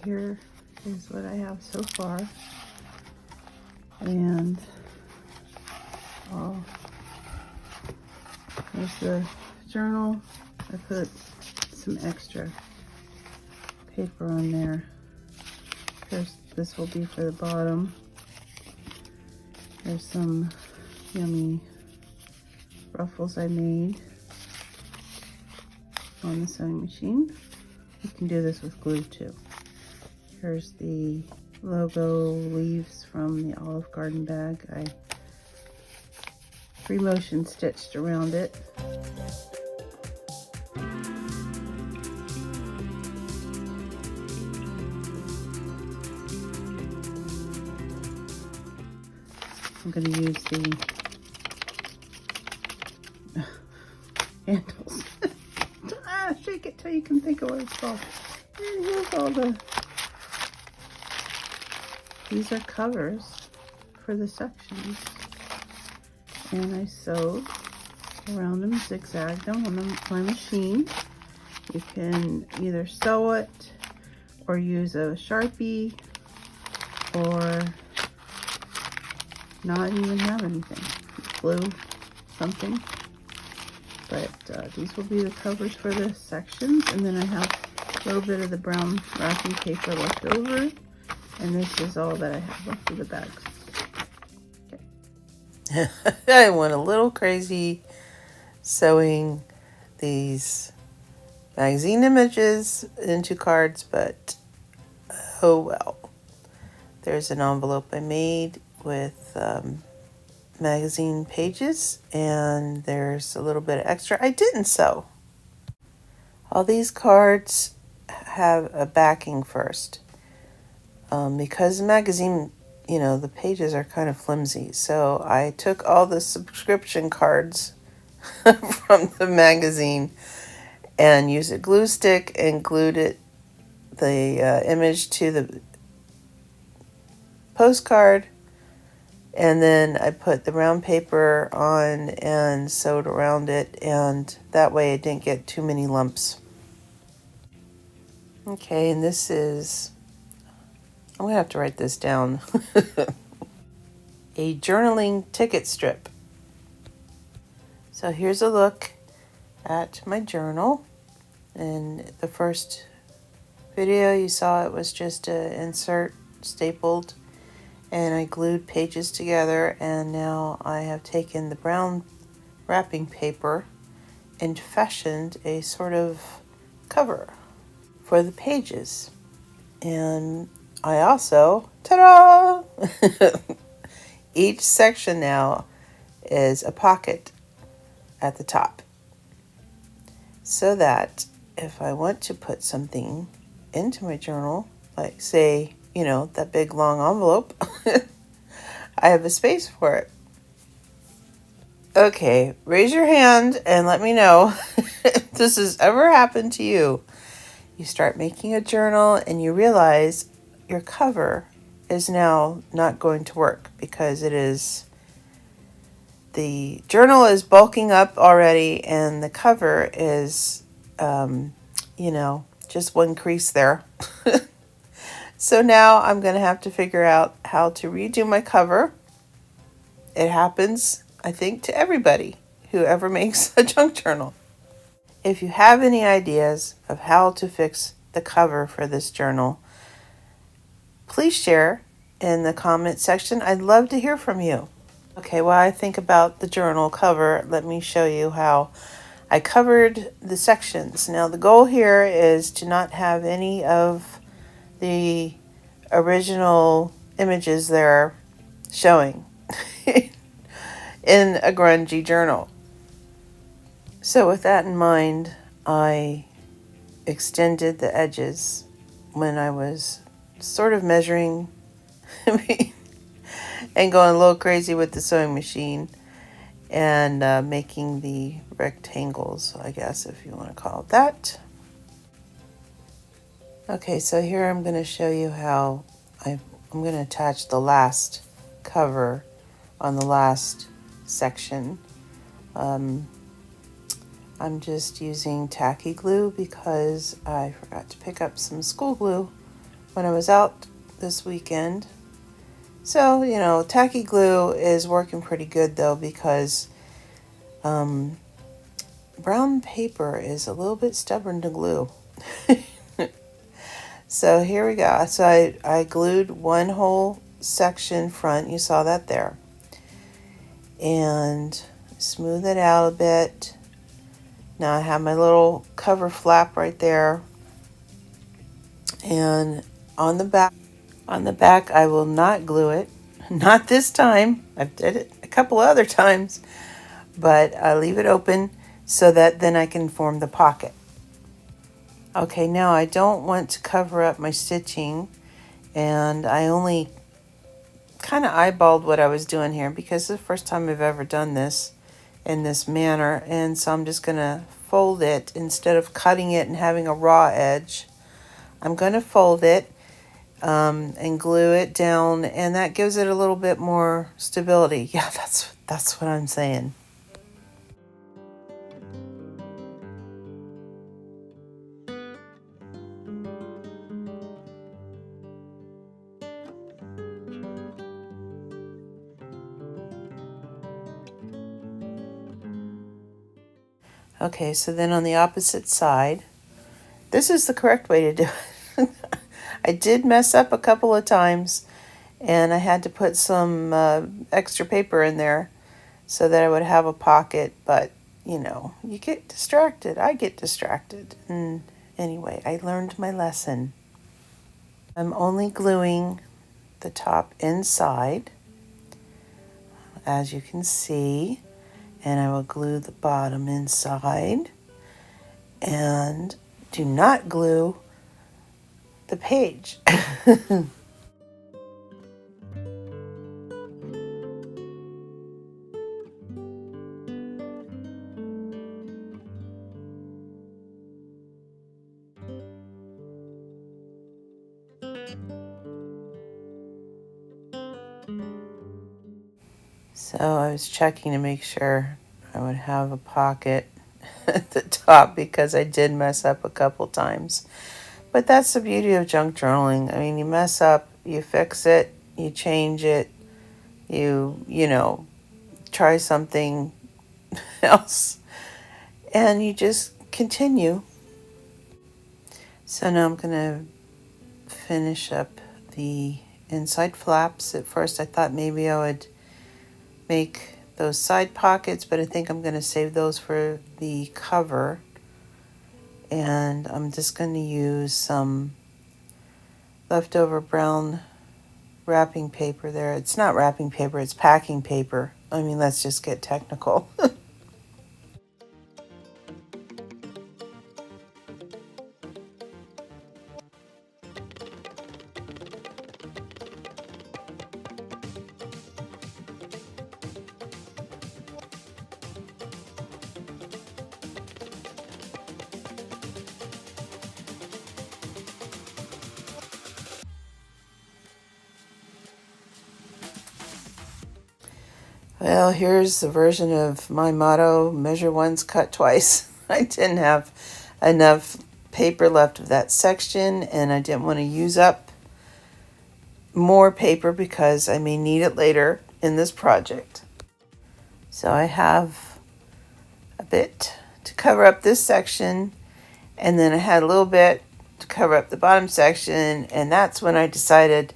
here is what I have so far. And there's the journal. I put some extra paper on there. This will be for the bottom. There's some yummy ruffles I made on the sewing machine. You can do this with glue too. Here's the logo leaves from the Olive Garden bag. I free motion stitched around it. I'm going to use the handles. Shake it till you can think of what it's called. And here's all these are covers for the sections. And I sewed around them, zigzagged them on my machine. You can either sew it or use a Sharpie or not even have anything. Glue something. But these will be the covers for the sections, and then I have a little bit of the brown wrapping paper left over, and this is all that I have left of the bags. Okay. I went a little crazy sewing these magazine images into cards, but oh well. There's an envelope I made with magazine pages, and there's a little bit of extra I didn't sew. All these cards have a backing first, because the magazine, the pages are kind of flimsy, so I took all the subscription cards from the magazine and used a glue stick and glued the image to the postcard. And then I put the brown paper on and sewed around it, and that way it didn't get too many lumps. Okay, and this is, I'm going to have to write this down, a journaling ticket strip. So here's a look at my journal. In the first video you saw, it was just an insert stapled, and I glued pages together, and now I have taken the brown wrapping paper and fashioned a sort of cover for the pages. And I also, ta-da! Each section now is a pocket at the top, so that if I want to put something into my journal, like say, that big long envelope, I have a space for it. Okay, raise your hand and let me know if this has ever happened to you. You start making a journal and you realize your cover is now not going to work because the journal is bulking up already and the cover is, just one crease there. So now I'm going to have to figure out how to redo my cover. It happens, I think, to everybody who ever makes a junk journal. If you have any ideas of how to fix the cover for this journal, please share in the comment section. I'd love to hear from you. Okay, while I think about the journal cover, let me show you how I covered the sections. Now the goal here is to not have any of the original images there showing in a grungy journal. So with that in mind, I extended the edges when I was sort of measuring and going a little crazy with the sewing machine and making the rectangles, I guess, if you want to call it that. Okay, so here I'm going to show you how I'm going to attach the last cover on the last section. I'm just using tacky glue because I forgot to pick up some school glue when I was out this weekend. So, you know, tacky glue is working pretty good though, because brown paper is a little bit stubborn to glue. So here we go. So I glued one whole section front. You saw that there. And smooth it out a bit. Now I have my little cover flap right there. And on the back I will not glue it. Not this time. I've did it a couple other times. But I leave it open so that then I can form the pocket. Okay, now I don't want to cover up my stitching, and I only kind of eyeballed what I was doing here because it's the first time I've ever done this in this manner, and so I'm just going to fold it instead of cutting it and having a raw edge. I'm going to fold it and glue it down, and that gives it a little bit more stability. Yeah, that's what I'm saying. Okay, so then on the opposite side, this is the correct way to do it. I did mess up a couple of times, and I had to put some extra paper in there so that I would have a pocket, but you know, you get distracted. I get distracted. And anyway, I learned my lesson. I'm only gluing the top inside, as you can see, and I will glue the bottom inside, and do not glue the page. So I was checking to make sure I would have a pocket at the top because I did mess up a couple times. But that's the beauty of junk journaling. I mean, you mess up, you fix it, you change it, you know, try something else, and you just continue. So now I'm going to finish up the inside flaps. At first I thought maybe I would make those side pockets, but I think I'm going to save those for the cover. And I'm just going to use some leftover brown wrapping paper there. It's not wrapping paper, it's packing paper. I mean, let's just get technical. Well, here's the version of my motto, measure once, cut twice. I didn't have enough paper left of that section, and I didn't want to use up more paper because I may need it later in this project. So I have a bit to cover up this section, and then I had a little bit to cover up the bottom section, and that's when I decided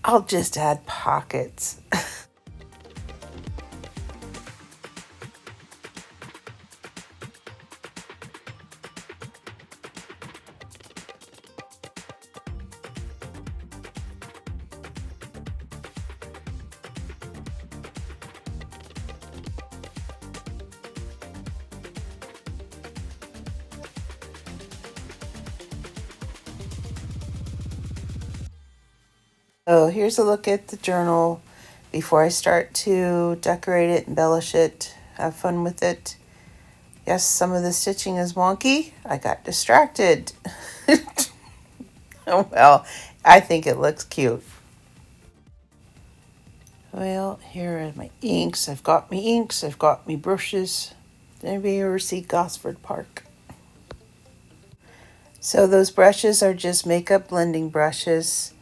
I'll just add pockets. So here's a look at the journal before I start to decorate it, embellish it, have fun with it. Yes, some of the stitching is wonky. I got distracted. Oh, well, I think it looks cute. Well, here are my inks. I've got me inks. I've got me brushes. Did anybody ever see Gosford Park? So those brushes are just makeup blending brushes.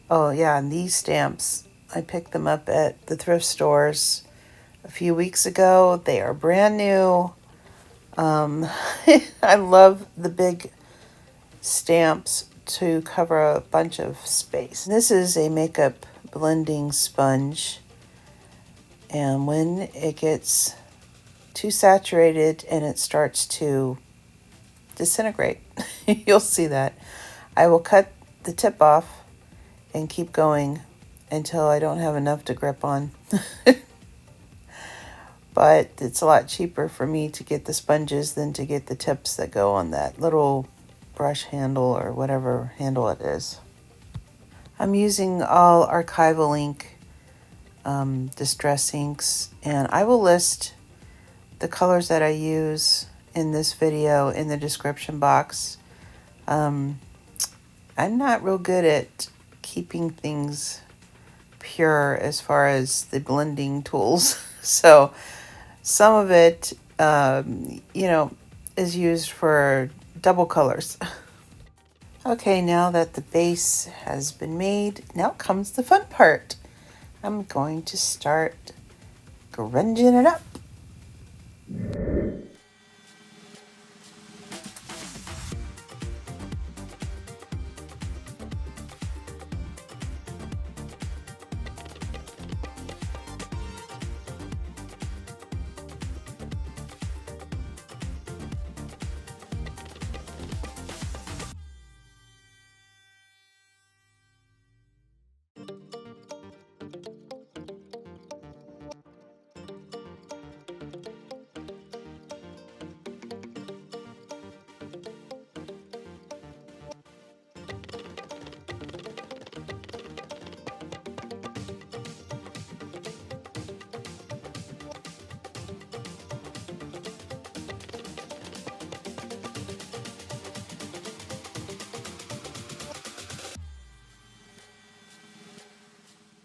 Oh yeah, and these stamps, I picked them up at the thrift stores a few weeks ago. They are brand new. I love the big stamps to cover a bunch of space. This is a makeup blending sponge, and when it gets too saturated and it starts to disintegrate, you'll see that. I will cut the tip off and keep going until I don't have enough to grip on. But it's a lot cheaper for me to get the sponges than to get the tips that go on that little brush handle or whatever handle it is. I'm using all Archival ink, Distress inks, and I will list the colors that I use in this video in the description box. I'm not real good at keeping things pure as far as the blending tools. So some of it, is used for double colors. Okay, now that the base has been made, now comes the fun part. I'm going to start grunging it up.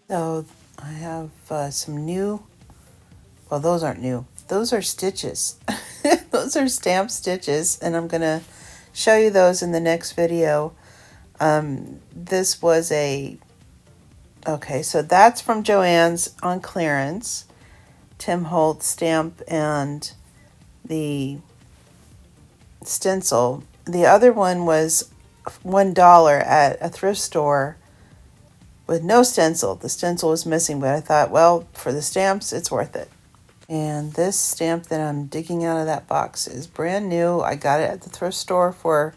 So I have some new, well, those aren't new. Those are stitches. Those are stamp stitches, and I'm going to show you those in the next video. This was okay, so that's from Joann's on clearance. Tim Holtz stamp and the stencil. The other one was $1 at a thrift store with no stencil. The stencil was missing, but I thought, well, for the stamps, it's worth it. And this stamp that I'm digging out of that box is brand new. I got it at the thrift store for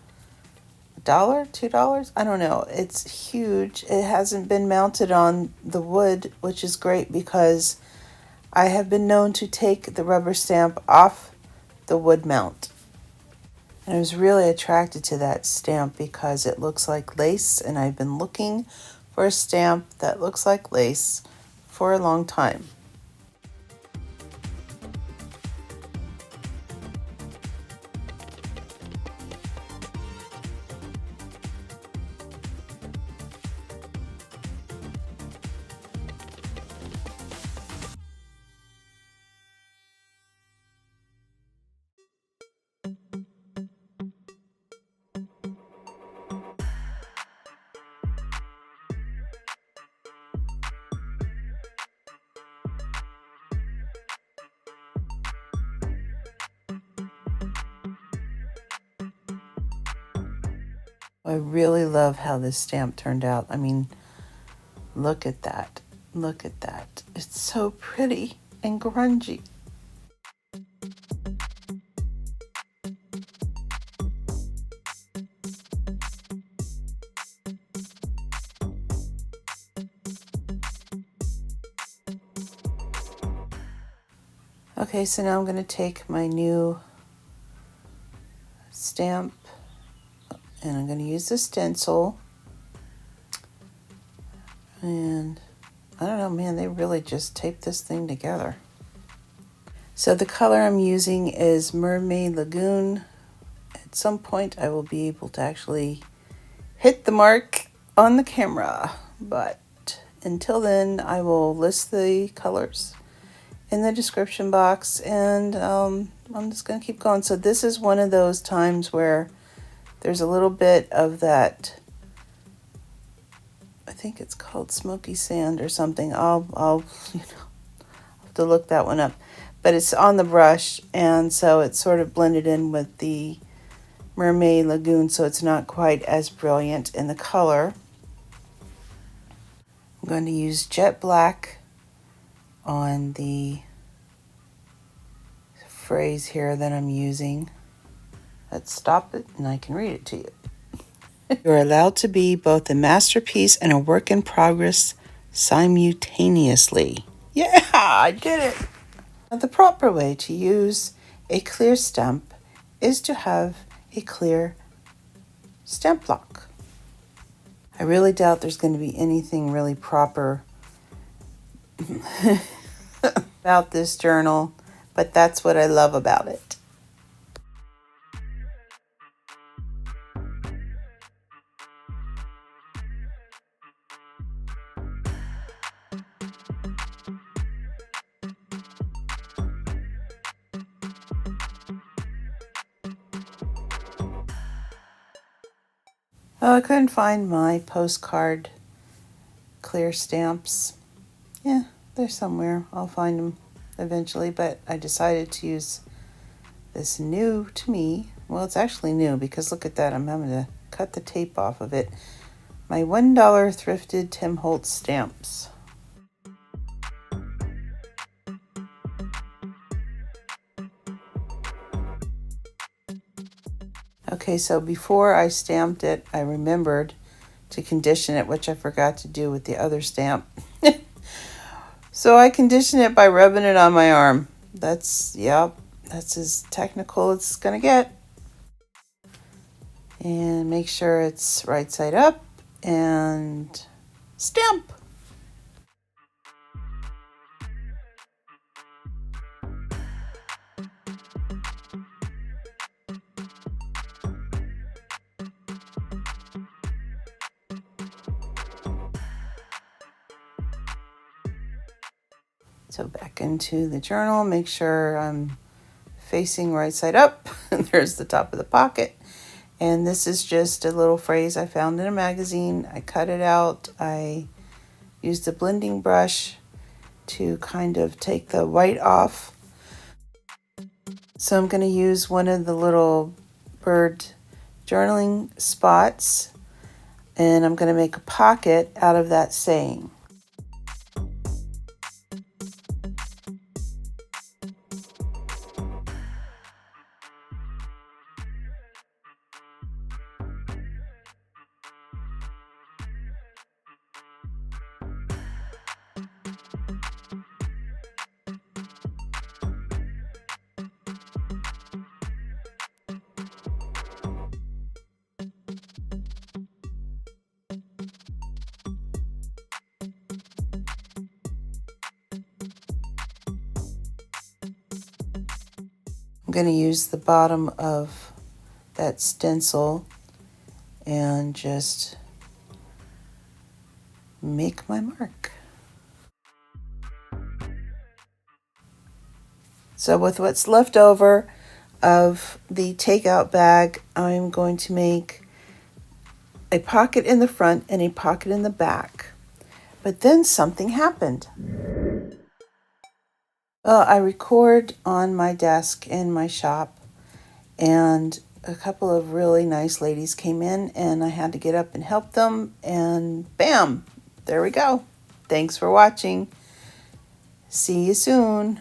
$1, $2, I don't know. It's huge. It hasn't been mounted on the wood, which is great because I have been known to take the rubber stamp off the wood mount. And I was really attracted to that stamp because it looks like lace, and I've been looking for a stamp that looks like lace for a long time. I really love how this stamp turned out. I mean, look at that. Look at that. It's so pretty and grungy. Okay, so now I'm going to take my new stamp and I'm going to use the stencil. And I don't know, man, they really just taped this thing together. So the color I'm using is Mermaid Lagoon. At some point I will be able to actually hit the mark on the camera, but until then I will list the colors in the description box, and I'm just going to keep going. So this is one of those times where There's a little bit of that, I think it's called smoky sand or something. I'll have to look that one up. But it's on the brush, and so it's sort of blended in with the Mermaid Lagoon, so it's not quite as brilliant in the color. I'm going to use jet black on the phrase here that I'm using. Let's stop it and I can read it to you. You're allowed to be both a masterpiece and a work in progress simultaneously. Yeah, I did it. Now, the proper way to use a clear stamp is to have a clear stamp block. I really doubt there's going to be anything really proper about this journal, but that's what I love about it. Oh, I couldn't find my postcard clear stamps. Yeah, they're somewhere. I'll find them eventually, but I decided to use this new to me. Well, it's actually new because look at that. I'm having to cut the tape off of it. My $1 thrifted Tim Holtz stamps. Okay, so before I stamped it, I remembered to condition it, which I forgot to do with the other stamp. So I condition it by rubbing it on my arm. That's as technical as it's gonna get. And make sure it's right side up and stamp. So back into the journal, make sure I'm facing right side up. There's the top of the pocket. And this is just a little phrase I found in a magazine. I cut it out. I used a blending brush to kind of take the white off. So I'm going to use one of the little bird journaling spots, and I'm going to make a pocket out of that saying. I'm going to use the bottom of that stencil and just make my mark. So with what's left over of the takeout bag, I'm going to make a pocket in the front and a pocket in the back. But then something happened. Well, I record on my desk in my shop, and a couple of really nice ladies came in, and I had to get up and help them, and bam, there we go. Thanks for watching. See you soon.